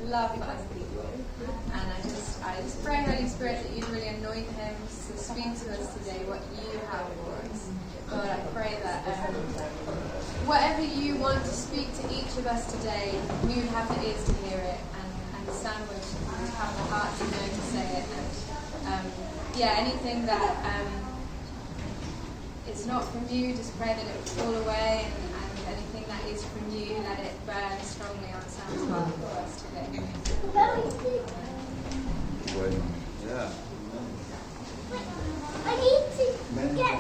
love God's people. And I just pray, Holy Spirit, that you'd really anoint him to speak to us today what you have for us. God, I pray that whatever you want to speak to each of us today, we would have the ears to hear it, and Sam would have the heart to know to say it. And anything that is not from you, just pray that it would fall away, and anything that is from you, let it burn strongly on Sam's heart for us today. Yeah. I need to get.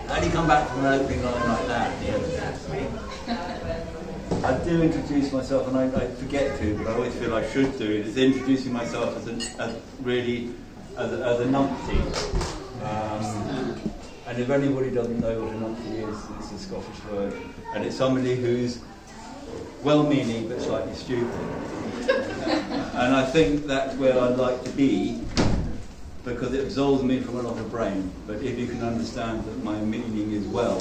How do you come back from an opening line like that? I do introduce myself, and I forget to, but I always feel I should do it. Is introducing myself as a numpty. And if anybody doesn't know what a numpty is, it's a Scottish word, and it's somebody who's well-meaning but slightly stupid. And I think that's where I'd like to be, because it absolves me from a lot of brain. But if you can understand that my meaning is well,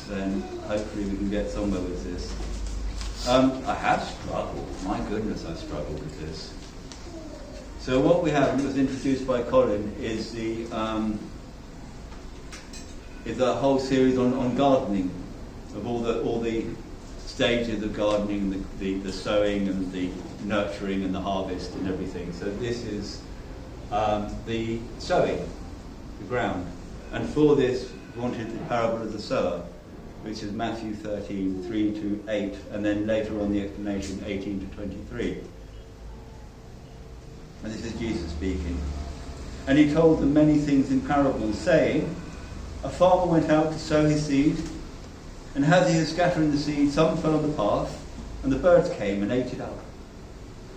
then hopefully we can get somewhere with this. I have struggled. My goodness, I've struggled with this. So what we have, and it was introduced by Colin, is the whole series on gardening, of all the stages of gardening, the sowing and the nurturing and the harvest and everything. So this is the sowing, the ground. And for this, we wanted the parable of the sower, which is Matthew 13, 3 to 8, and then later on the explanation, 18 to 23. And this is Jesus speaking. And he told them many things in parables, saying, a farmer went out to sow his seed, and as he was scattering the seed, some fell on the path, and the birds came and ate it up.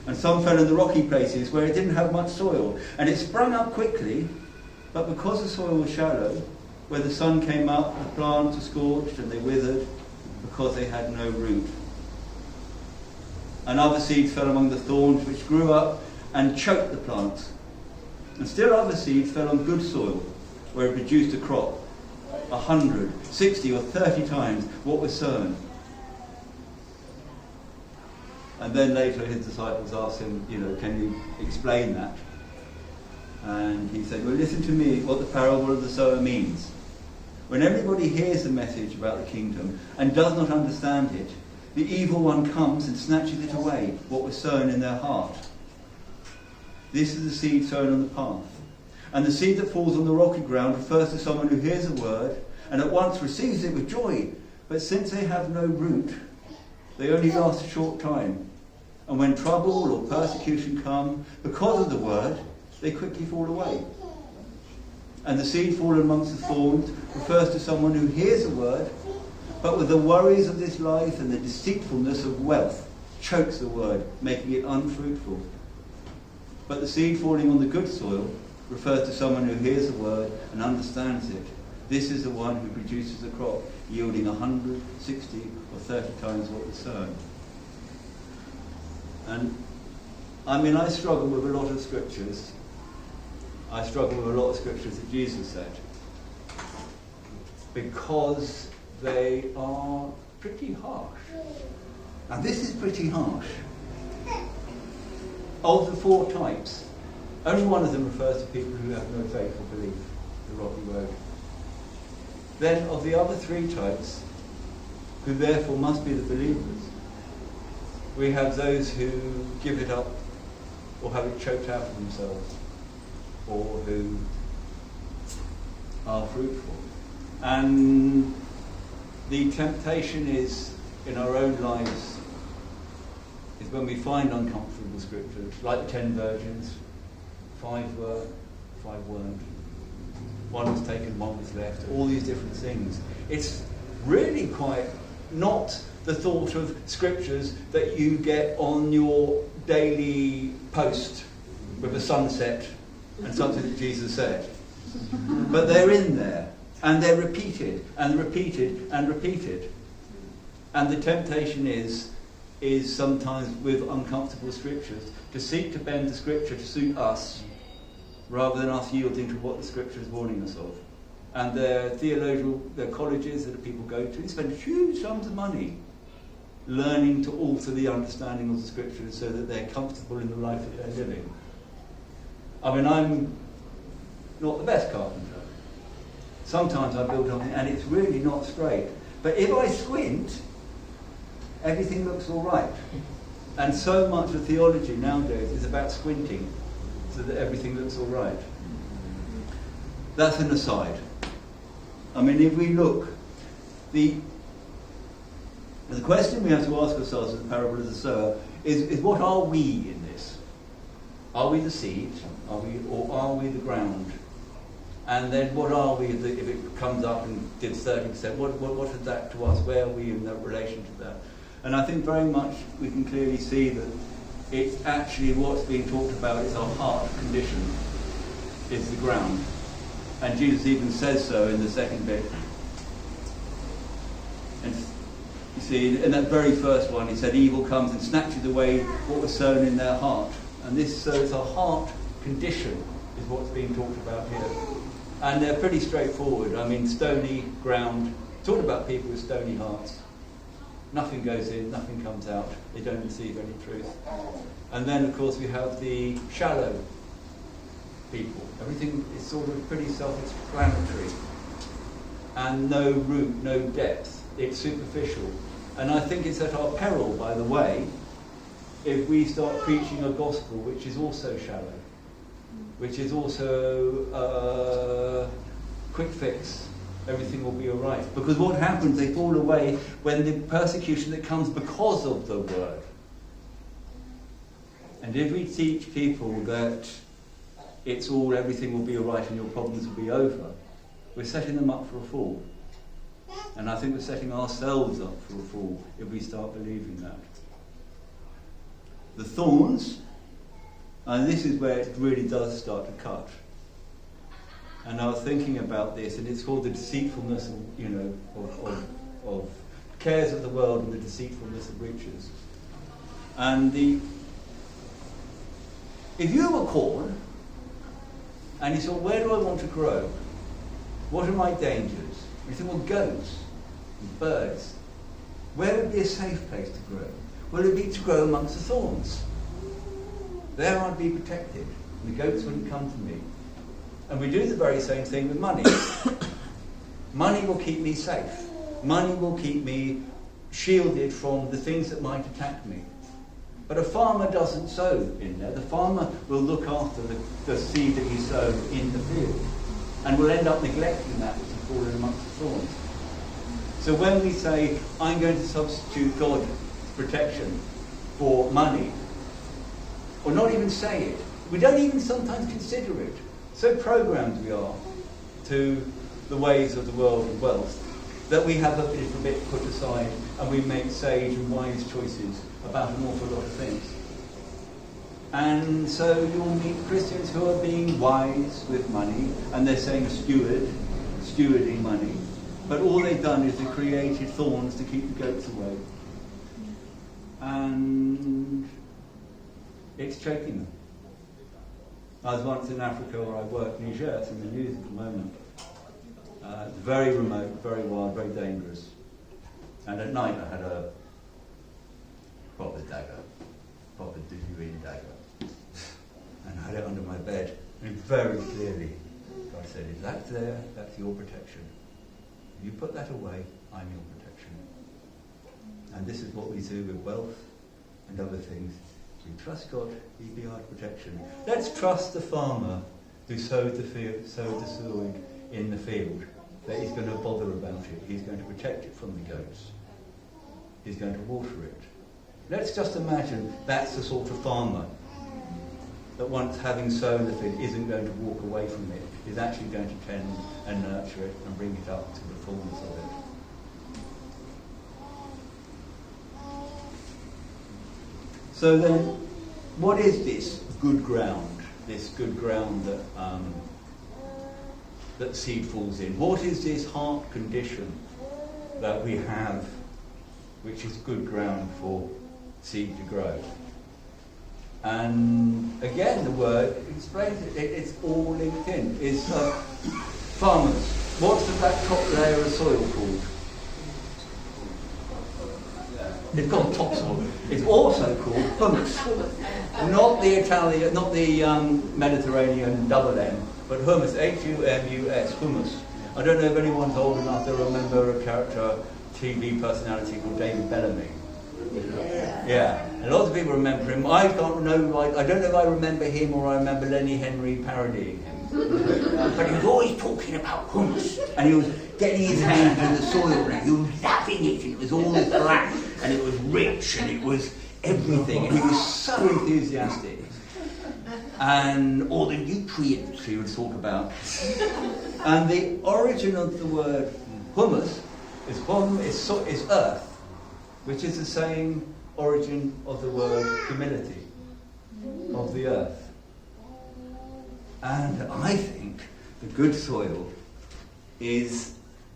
And some fell in the rocky places where it didn't have much soil, and it sprang up quickly, but because the soil was shallow, where the sun came up, the plants were scorched and they withered, because they had no root. And other seeds fell among the thorns, which grew up and choked the plants. And still other seeds fell on good soil, where it produced a crop, 100, 60 or 30 times what was sown. And then later his disciples asked him, can you explain that? And he said, well, listen to me, what the parable of the sower means. When everybody hears the message about the kingdom and does not understand it, the evil one comes and snatches it away, what was sown in their heart. This is the seed sown on the path. And the seed that falls on the rocky ground refers to someone who hears a word and at once receives it with joy. But since they have no root, they only last a short time. And when trouble or persecution come because of the word, they quickly fall away. And the seed fallen amongst the thorns refers to someone who hears a word, but with the worries of this life and the deceitfulness of wealth chokes the word, making it unfruitful. But the seed falling on the good soil refers to someone who hears the word and understands it. This is the one who produces a crop yielding 100, 60 or 30 times what was sown. And I struggle with a lot of scriptures. I struggle with a lot of scriptures that Jesus said, because they are pretty harsh. And this is pretty harsh. Of the four types, only one of them refers to people who have no faith or belief, the rocky road. Then of the other three types, who therefore must be the believers, we have those who give it up or have it choked out of themselves, or who are fruitful. And the temptation is, in our own lives, is when we find uncomfortable scriptures, like the 10 virgins, 5 were, 5 weren't. 1 was taken, 1 was left, all these different things. It's really quite not the thought of scriptures that you get on your daily post with a sunset and something that Jesus said. But they're in there, and they're repeated, and repeated, and repeated. And the temptation is sometimes with uncomfortable scriptures to seek to bend the scripture to suit us rather than us yielding to what the Scripture is warning us of. And their colleges that people go to spend huge sums of money learning to alter the understanding of the Scriptures so that they're comfortable in the life that they're living. I mean, I'm not the best carpenter. Sometimes I build something and it's really not straight. But if I squint, everything looks all right. And so much of theology nowadays is about squinting so that everything looks all right. That's an aside. I mean, if we look, the question we have to ask ourselves in the parable of the sower is what are we in this? Are we the seed? Or are we the ground? And then what are we if it comes up and gives 30%? What is that to us? Where are we in relation to that? And I think very much we can clearly see that it's actually what's being talked about is our heart condition, is the ground. And Jesus even says so in the second bit. And you see, in that very first one, he said, evil comes and snatches away what was sown in their heart. And this, so it's our heart condition is what's being talked about here. And they're pretty straightforward. I mean, stony ground, talking about people with stony hearts. Nothing goes in, nothing comes out. They don't receive any truth. And then, of course, we have the shallow people. Everything is sort of pretty self-explanatory. And no root, no depth. It's superficial. And I think it's at our peril, by the way, if we start preaching a gospel which is also shallow, which is also quick fix. Everything will be all right. Because what happens, they fall away when the persecution that comes because of the word. And if we teach people that everything will be all right and your problems will be over, we're setting them up for a fall. And I think we're setting ourselves up for a fall if we start believing that. The thorns, and this is where it really does start to cut. And I was thinking about this, and it's called the deceitfulness of cares of the world and the deceitfulness of riches. And if you were corn, and you thought, where do I want to grow? What are my dangers? You think, well, goats and birds. Where would be a safe place to grow? Well, it would be to grow amongst the thorns. There I'd be protected. The goats wouldn't come to me. And we do the very same thing with money. Money will keep me safe. Money will keep me shielded from the things that might attack me. But a farmer doesn't sow in there. The farmer will look after the seed that he sowed in the field and will end up neglecting that which has fallen amongst the thorns. So when we say, I'm going to substitute God's protection for money, or not even say it, we don't even sometimes consider it. So programmed we are to the ways of the world of wealth that we have a little bit put aside and we make sage and wise choices about an awful lot of things. And so you'll meet Christians who are being wise with money and they're saying stewarding money, but all they've done is they've created thorns to keep the goats away. And it's choking them. I was once in Africa where I worked, Niger, it's in the news at the moment. Very remote, very wild, very dangerous. And at night I had a proper dagger, proper Diluvian dagger. And I had it under my bed. And very clearly God said, if that's there, that's your protection. If you put that away, I'm your protection. And this is what we do with wealth and other things. We trust God, He'll be our protection. Let's trust the farmer who sowed the seed in the field, that he's going to bother about it. He's going to protect it from the goats. He's going to water it. Let's just imagine that's the sort of farmer that once having sown the field isn't going to walk away from it, is actually going to tend and nurture it and bring it up to the fullness of it. So then, what is this good ground? This good ground that seed falls in? What is this heart condition that we have, which is good ground for seed to grow? And again, the word explains it. It's all linked in. It's farmers. What's that top layer of soil called? It's called topsoil. It's also called humus. Not the Italian, not the Mediterranean double M, but humus. H-U-M-U-S. Humus. I don't know if anyone's old enough to remember a character, TV personality called David Bellamy. Yeah, a lot of people remember him. I don't know if I remember him or I remember Lenny Henry parodying him. But he was always talking about humus, and he was getting his hands in the soil, and he was loving it, and it was all black, and it was rich, and it was everything, and he was so enthusiastic. And all the nutrients he would talk about. And the origin of the word humus is earth, which is the same origin of the word humility, of the earth. And I think the good soil is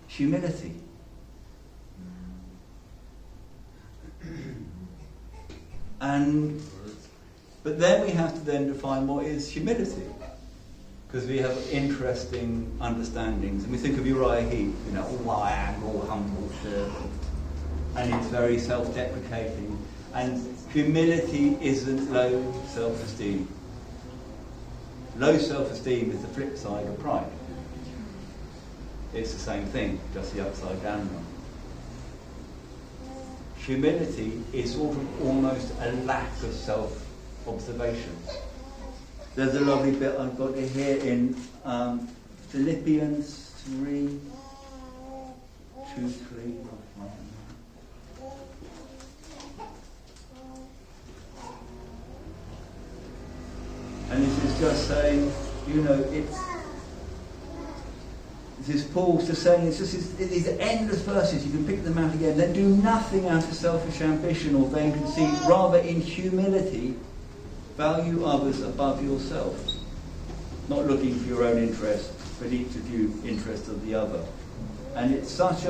humility. But then we have to then define what is humility, because we have interesting understandings. And we think of Uriah Heep, I am all humble servant. And it's very self-deprecating. And humility isn't low self-esteem. Low self-esteem is the flip side of pride. It's the same thing, just the upside down one. Humility is sort of almost a lack of self-observation. There's a lovely bit I've got here in Philippians 3, 2, 3. And this is just saying, this is Paul's just saying, it's just these endless verses, you can pick them out again. Then do nothing out of selfish ambition or vain conceit, rather in humility, value others above yourself. Not looking for your own interest, but each of you interest of the other. And it's such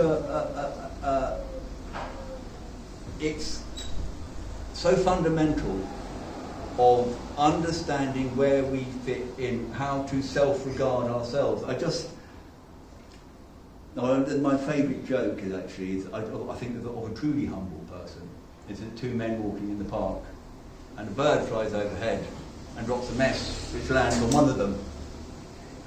it's so fundamental of understanding where we fit in, how to self-regard ourselves. My favourite joke is actually, I think of a truly humble person. It's two men walking in the park, and a bird flies overhead and drops a mess, which lands on one of them.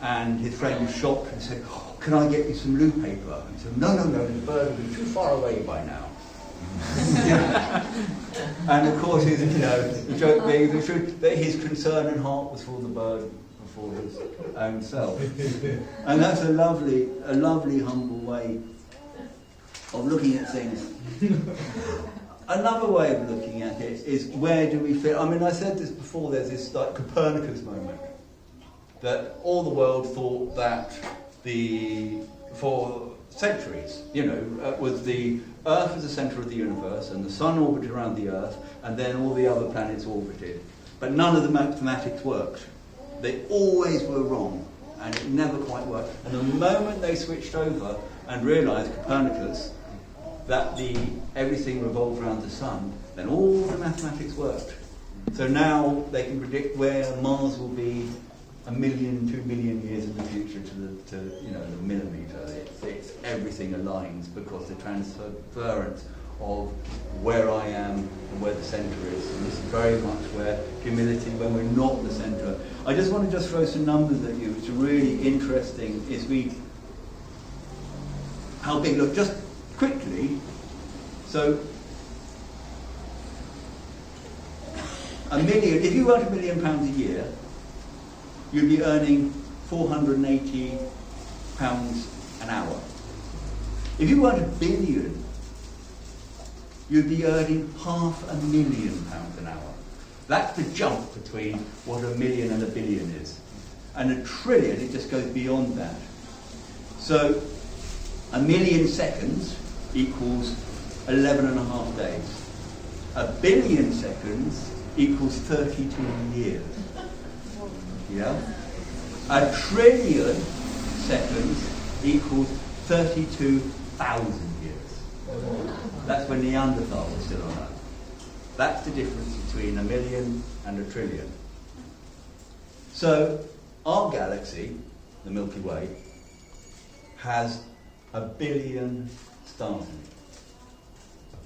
And his friend was shocked and said, "Can I get you some loo paper?" And he said, No, the bird will be too far away by now. And of course, the joke being the truth that his concern and heart was for the bird before his own self. And that's a lovely, humble way of looking at things. Another way of looking at it is, where do we fit? I mean, I said this before. There's this like Copernicus moment that all the world thought that for centuries, was the Earth was the centre of the universe, and the Sun orbited around the Earth, and then all the other planets orbited. But none of the mathematics worked. They always were wrong, and it never quite worked. And the moment they switched over and realised, Copernicus, that everything revolved around the Sun, then all the mathematics worked. So now they can predict where Mars will be 1 million, 2 million years in the future to the millimetre. It's everything aligns because the transference of where I am and where the centre is. And this is very much where humility, when we're not the centre. I just want to throw some numbers at you, which are really interesting. How big? Look, just quickly. So, if you earned £1 million a year, you'd be earning £480 an hour. If you earned £1 billion, you'd be earning £500,000 an hour. That's the jump between what a million and a billion is. And a trillion, it just goes beyond that. So, 1 million seconds equals 11.5 days. 1 billion seconds equals 32 years. Yeah? 1 trillion seconds equals 32,000 years. That's when Neanderthal was still on Earth. That's the difference between 1 million and a trillion. So our galaxy, the Milky Way, has 1 billion stars in it.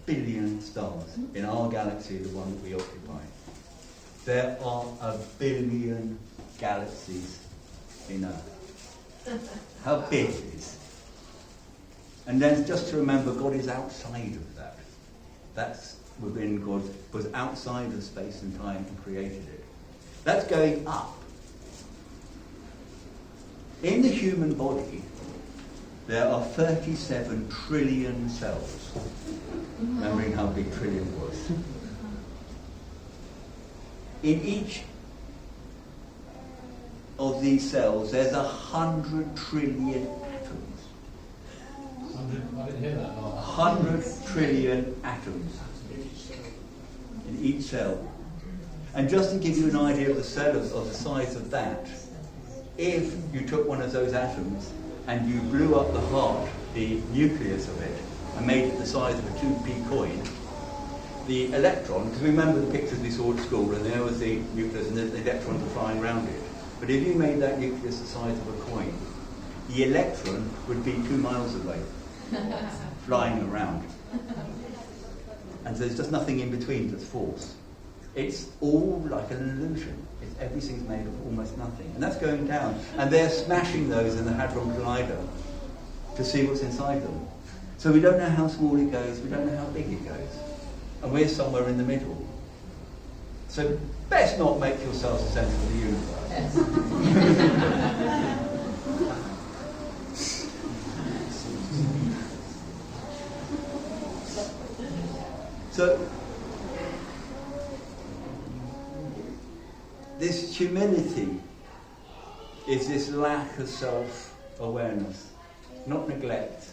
1 billion stars in our galaxy, the one that we occupy. There are 1 billion galaxies in Earth. How big it is. And then just to remember, God is outside of that. That's within God, was outside of space and time and created it. That's going up. In the human body, there are 37 trillion cells. Remembering how big trillion was. In each of these cells, there's 100 trillion atoms. I didn't hear that. 100 trillion atoms in each cell. And just to give you an idea of the cell of the size of that, if you took one of those atoms and you blew up the heart, the nucleus of it, and made it the size of a 2p coin, the electron, because remember the pictures we saw at school, and there was the nucleus and the electrons were flying around it. But if you made that nucleus the size of a coin, the electron would be 2 miles away, flying around. And so there's just nothing in between that's force. It's all like an illusion. Everything's made of almost nothing. And that's going down. And they're smashing those in the Hadron Collider to see what's inside them. So we don't know how small it goes, we don't know how big it goes. And we're somewhere in the middle. So best not make yourselves the centre of the universe. So this humility is this lack of self-awareness, not neglect,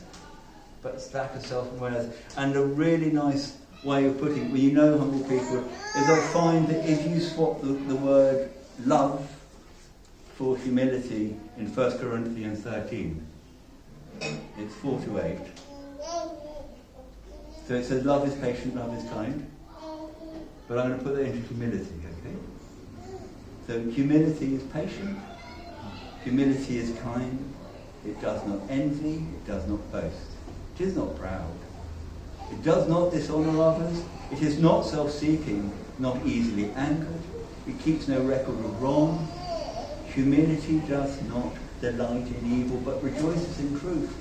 but it's lack of self-awareness. And a really nice way of putting it, when you know humble people, is I find that if you swap the word love for humility in 1 Corinthians 13, it's 4-8. So it says love is patient, love is kind. But I'm going to put that into humility, okay? So humility is patient, humility is kind, it does not envy, it does not boast, it is not proud, it does not dishonour others, it is not self-seeking, not easily angered, it keeps no record of wrong. Humility does not delight in evil, but rejoices in truth.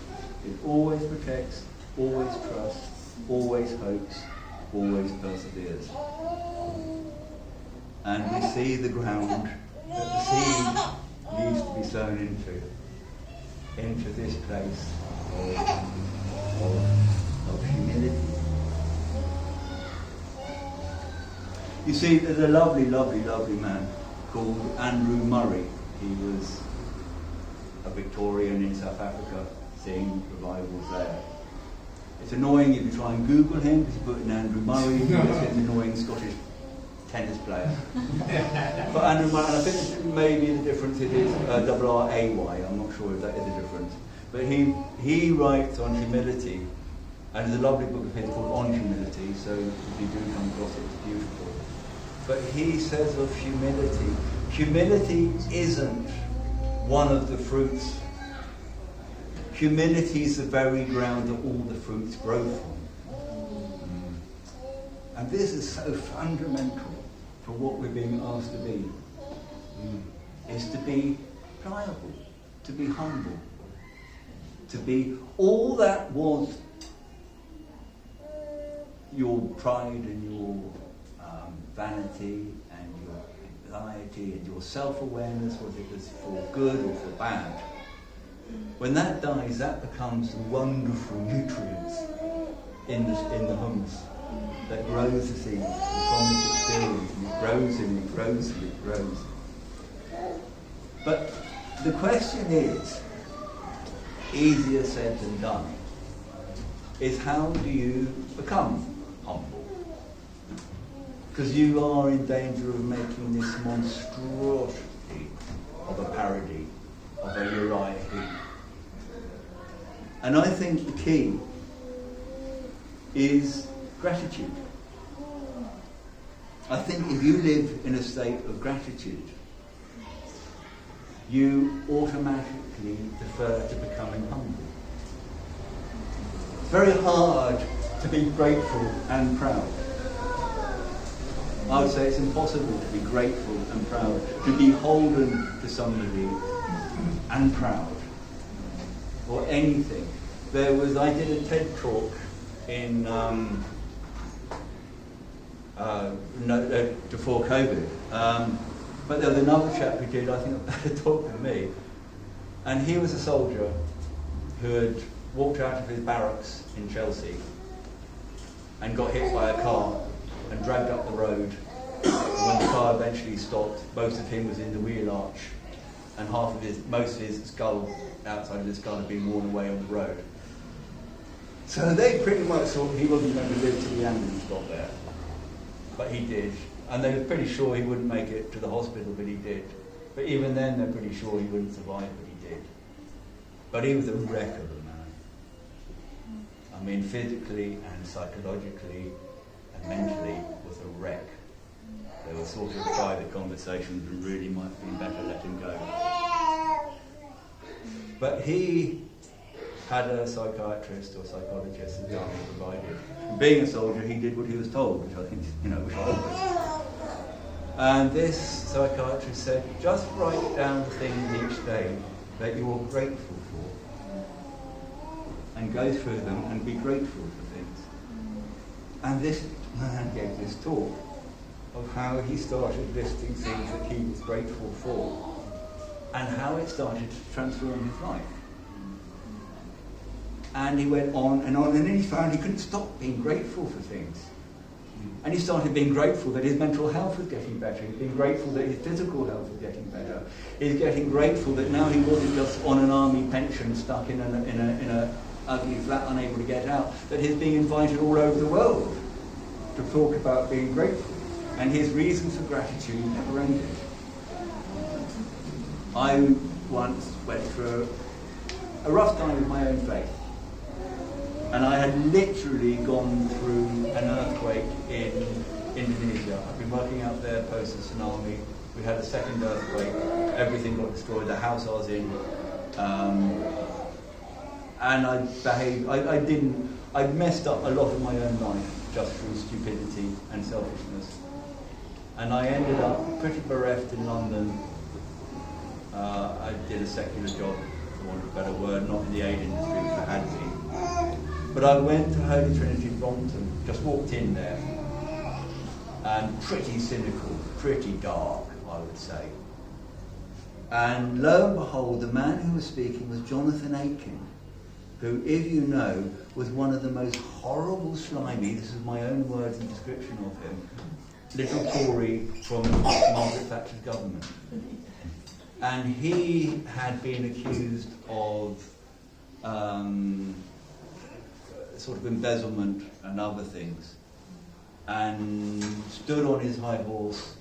It always protects, always trusts, always hopes, always perseveres. And we see the ground that the seed needs to be sown into this place of humility. You see, there's a lovely, lovely, lovely man called Andrew Murray. He was a Victorian in South Africa, seeing revivals there. It's annoying if you try and Google him, because you put in Andrew Murray, you just get an annoying Scottish tennis player. But Andrew Murray, and I think maybe the difference it is R-A-Y, I'm not sure if that is a difference. But he writes on humility, and there's a lovely book of his called On Humility, so if you do come across it, it's beautiful. But he says of humility, humility isn't one of the fruits. Humility is the very ground that all the fruits grow from. And this is so fundamental for what we're being asked to be. Is to be pliable, to be humble, to be all that was your pride and your vanity and your anxiety and your self-awareness, whether it was for good or for bad. When that dies, that becomes the wonderful nutrients in the humus that grows the seed from its experience, and it grows and it grows and it grows. But the question is, easier said than done, is how do you become humble? Because you are in danger of making this monstrosity of a parody, of a Uriah Heep. And I think the key is gratitude. I think if you live in a state of gratitude, you automatically defer to becoming humble. It's very hard to be grateful and proud. I would say it's impossible to be grateful and proud, to be beholden to somebody and proud, or anything. I did a TED talk in before COVID, but there was another chap who did, I think, a better talk than me, and he was a soldier who had walked out of his barracks in Chelsea and got hit by a car and dragged up the road. When the car eventually stopped, most of him was in the wheel arch, and most of his skull, outside of his skull, had been worn away on the road. So they pretty much thought he wasn't going to live till the ambulance got there. But he did. And they were pretty sure he wouldn't make it to the hospital, but he did. But even then, they're pretty sure he wouldn't survive, but he did. But he was a wreck of a man. I mean, physically and psychologically and mentally was a wreck. They were sort of private conversations and really might have been better let him go. But he had a psychiatrist or psychologist that the army provided. And being a soldier, he did what he was told, which I think, which I always. And this psychiatrist said, just write down things each day that you're grateful for, and go through them and be grateful for things. And this man gave this talk of how he started listing things that he was grateful for, and how it started to transform his life. And he went on, and then he found he couldn't stop being grateful for things. And he started being grateful that his mental health was getting better. He's being grateful that his physical health was getting better. He's getting grateful that now he wasn't just on an army pension, stuck in a ugly flat, unable to get out, that he's being invited all over the world to talk about being grateful. And his reasons for gratitude never ended. I once went through a rough time with my own faith. And I had literally gone through an earthquake in Indonesia. I've been working out there post the tsunami. We had a second earthquake. Everything got destroyed. The house I was in. And I behaved. I messed up a lot of my own life just through stupidity and selfishness. And I ended up pretty bereft in London. I did a secular job, for want of a better word, not in the aid industry, which I had been. But I went to Holy Trinity Brompton, just walked in there, and pretty cynical, pretty dark, I would say. And lo and behold, the man who was speaking was Jonathan Aitken, who, if you know, was one of the most horrible, slimy, this is my own words and description of him, little Tory from Margaret Thatcher's government. And he had been accused of sort of embezzlement and other things, and stood on his high horse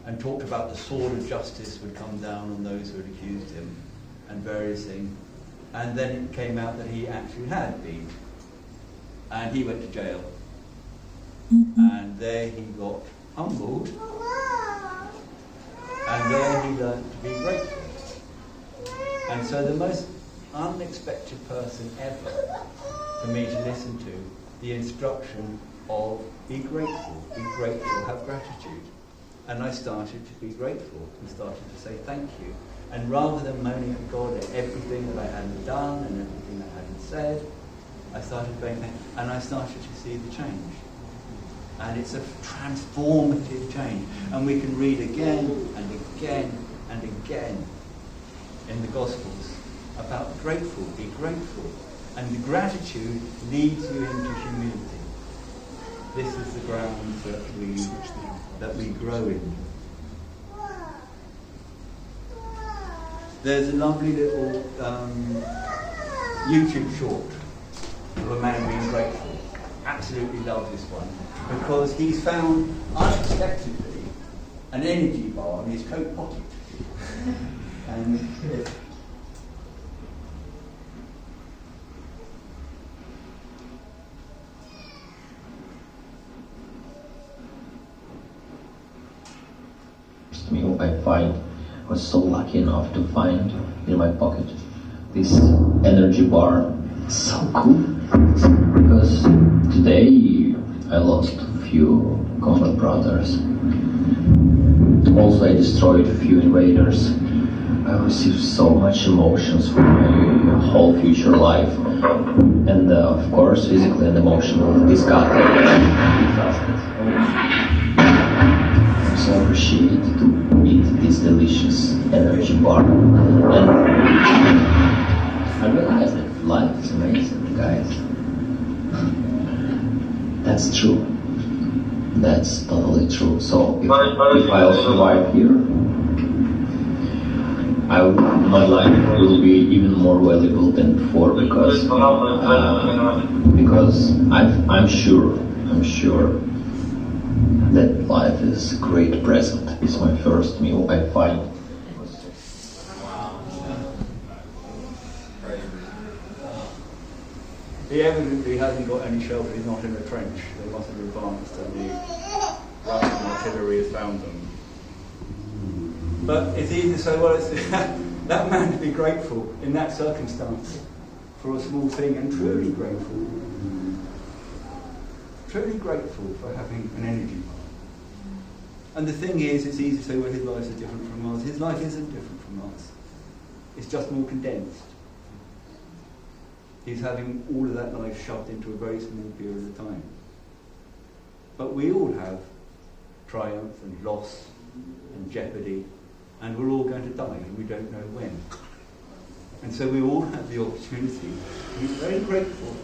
and talked about the sword of justice would come down on those who had accused him and various things. And then it came out that he actually had been. And he went to jail. And there he got humbled. And there he learned to be grateful. And so the most unexpected person ever for me to listen to, the instruction of be grateful, have gratitude. And I started to be grateful and started to say thank you. And rather than moaning at God at everything that I hadn't done and everything I hadn't said, I started saying thank you. And I started to see the change. And it's a transformative change. And we can read again and again and again in the Gospels about grateful, be grateful. And the gratitude leads you into humility. This is the ground that we grow in. There's a lovely little YouTube short of a man being grateful. Absolutely love this one, because he's found unexpectedly an energy bar in his coat pocket. And I was so lucky enough to find in my pocket this energy bar. It's so cool because today I lost a few combat brothers. Also I destroyed a few invaders. I received so much emotions for my whole future life, and of course physically and emotionally this got I'm so appreciated to eat this delicious energy bar, and I realized that life is amazing, guys. That's true. That's totally true. So if I'll survive here, my life will be even more valuable than before because I'm sure that life is a great present. It's my first meal I find. He evidently hasn't got any shelter, he's not in a trench. They must have advanced and the Russian artillery has found them. But it's easy to say, well, it's that man to be grateful in that circumstance for a small thing, and truly grateful for having an energy bar. And the thing is, it's easy to say, well, his life is different from ours. His life isn't different from ours. It's just more condensed. He's having all of that life shoved into a very small period of time. But we all have triumph and loss and jeopardy, and we're all going to die, and we don't know when. And so we all have the opportunity to be very grateful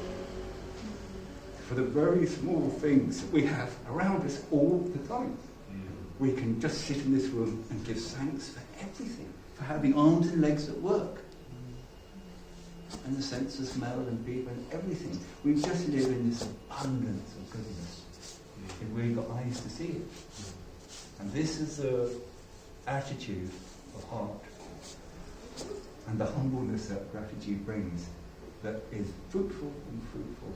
for the very small things that we have around us all the time. We can just sit in this room and give thanks for everything, for having arms and legs that work, and the sense of smell and people and everything. We just live in this abundance of goodness if we've got eyes to see it. And this is the attitude of heart and the humbleness that gratitude brings that is fruitful and fruitful